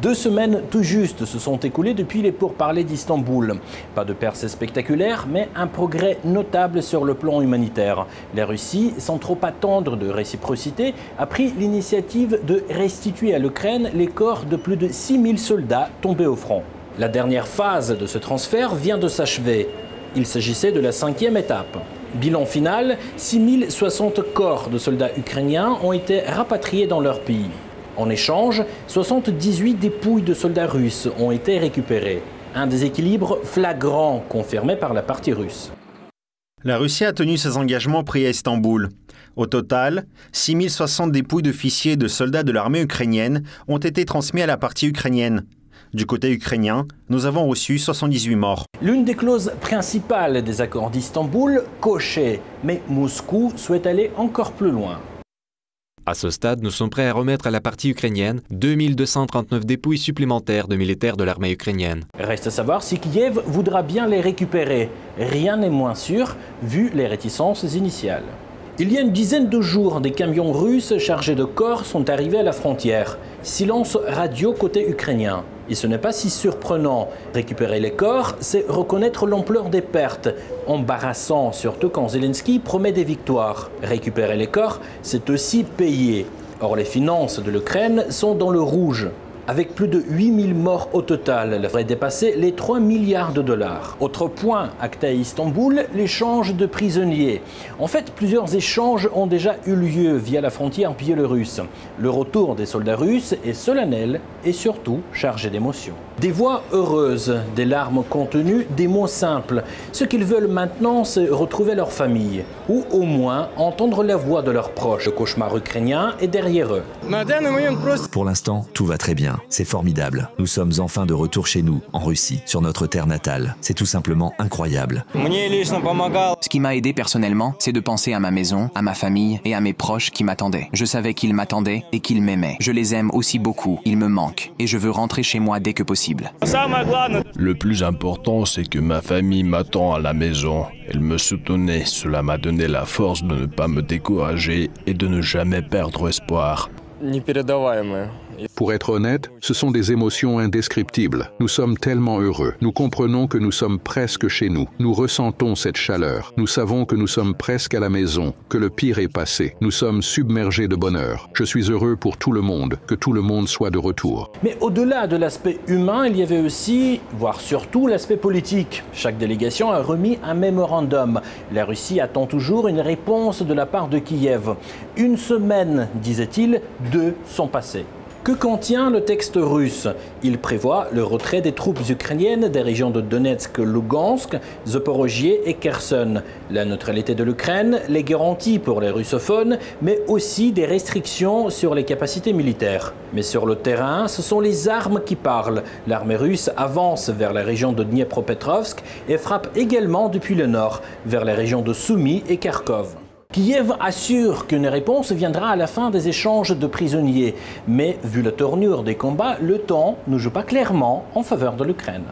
2 semaines tout juste se sont écoulées depuis les pourparlers d'Istanbul. Pas de percée spectaculaire, mais un progrès notable sur le plan humanitaire. La Russie, sans trop attendre de réciprocité, a pris l'initiative de restituer à l'Ukraine les corps de plus de 6000 soldats tombés au front. La dernière phase de ce transfert vient de s'achever. Il s'agissait de la 5e étape. Bilan final, 6060 corps de soldats ukrainiens ont été rapatriés dans leur pays. En échange, 78 dépouilles de soldats russes ont été récupérées. Un déséquilibre flagrant confirmé par la partie russe. La Russie a tenu ses engagements pris à Istanbul. Au total, 6060 dépouilles d'officiers et de soldats de l'armée ukrainienne ont été transmis à la partie ukrainienne. Du côté ukrainien, nous avons reçu 78 morts. L'une des clauses principales des accords d'Istanbul, cochée, mais Moscou souhaite aller encore plus loin. À ce stade, nous sommes prêts à remettre à la partie ukrainienne 2239 dépouilles supplémentaires de militaires de l'armée ukrainienne. Reste à savoir si Kiev voudra bien les récupérer. Rien n'est moins sûr, vu les réticences initiales. Il y a une dizaine de jours, des camions russes chargés de corps sont arrivés à la frontière. Silence radio côté ukrainien. Et ce n'est pas si surprenant. Récupérer les corps, c'est reconnaître l'ampleur des pertes. Embarrassant, surtout quand Zelensky promet des victoires. Récupérer les corps, c'est aussi payer. Or, les finances de l'Ukraine sont dans le rouge. Avec plus de 8000 morts au total, elle devrait dépasser les 3 milliards de dollars. Autre point, acté à Istanbul, l'échange de prisonniers. En fait, plusieurs échanges ont déjà eu lieu via la frontière biélorusse. Le retour des soldats russes est solennel et surtout chargé d'émotions. Des voix heureuses, des larmes contenues, des mots simples. Ce qu'ils veulent maintenant, c'est retrouver leur famille, ou au moins entendre la voix de leurs proches. Le cauchemar ukrainien est derrière eux. Pour l'instant, tout va très bien. C'est formidable. Nous sommes enfin de retour chez nous, en Russie, sur notre terre natale. C'est tout simplement incroyable. Ce qui m'a aidé personnellement, c'est de penser à ma maison, à ma famille et à mes proches qui m'attendaient. Je savais qu'ils m'attendaient et qu'ils m'aimaient. Je les aime aussi beaucoup. Ils me manquent. Et je veux rentrer chez moi dès que possible. Le plus important, c'est que ma famille m'attend à la maison. Elle me soutenait. Cela m'a donné la force de ne pas me décourager et de ne jamais perdre espoir. Pour être honnête, ce sont des émotions indescriptibles. Nous sommes tellement heureux. Nous comprenons que nous sommes presque chez nous. Nous ressentons cette chaleur. Nous savons que nous sommes presque à la maison, que le pire est passé. Nous sommes submergés de bonheur. Je suis heureux pour tout le monde, que tout le monde soit de retour. Mais au-delà de l'aspect humain, il y avait aussi, voire surtout, l'aspect politique. Chaque délégation a remis un mémorandum. La Russie attend toujours une réponse de la part de Kiev. Une semaine, disait-il, 2 sont passées. Que contient le texte russe? Il prévoit le retrait des troupes ukrainiennes des régions de Donetsk, Lugansk, Zaporozhye et Kherson, la neutralité de l'Ukraine, les garanties pour les russophones, mais aussi des restrictions sur les capacités militaires. Mais sur le terrain, ce sont les armes qui parlent. L'armée russe avance vers la région de Dniepropetrovsk et frappe également depuis le nord, vers les régions de Soumy et Kharkov. Kiev assure qu'une réponse viendra à la fin des échanges de prisonniers. Mais vu la tournure des combats, le temps ne joue pas clairement en faveur de l'Ukraine.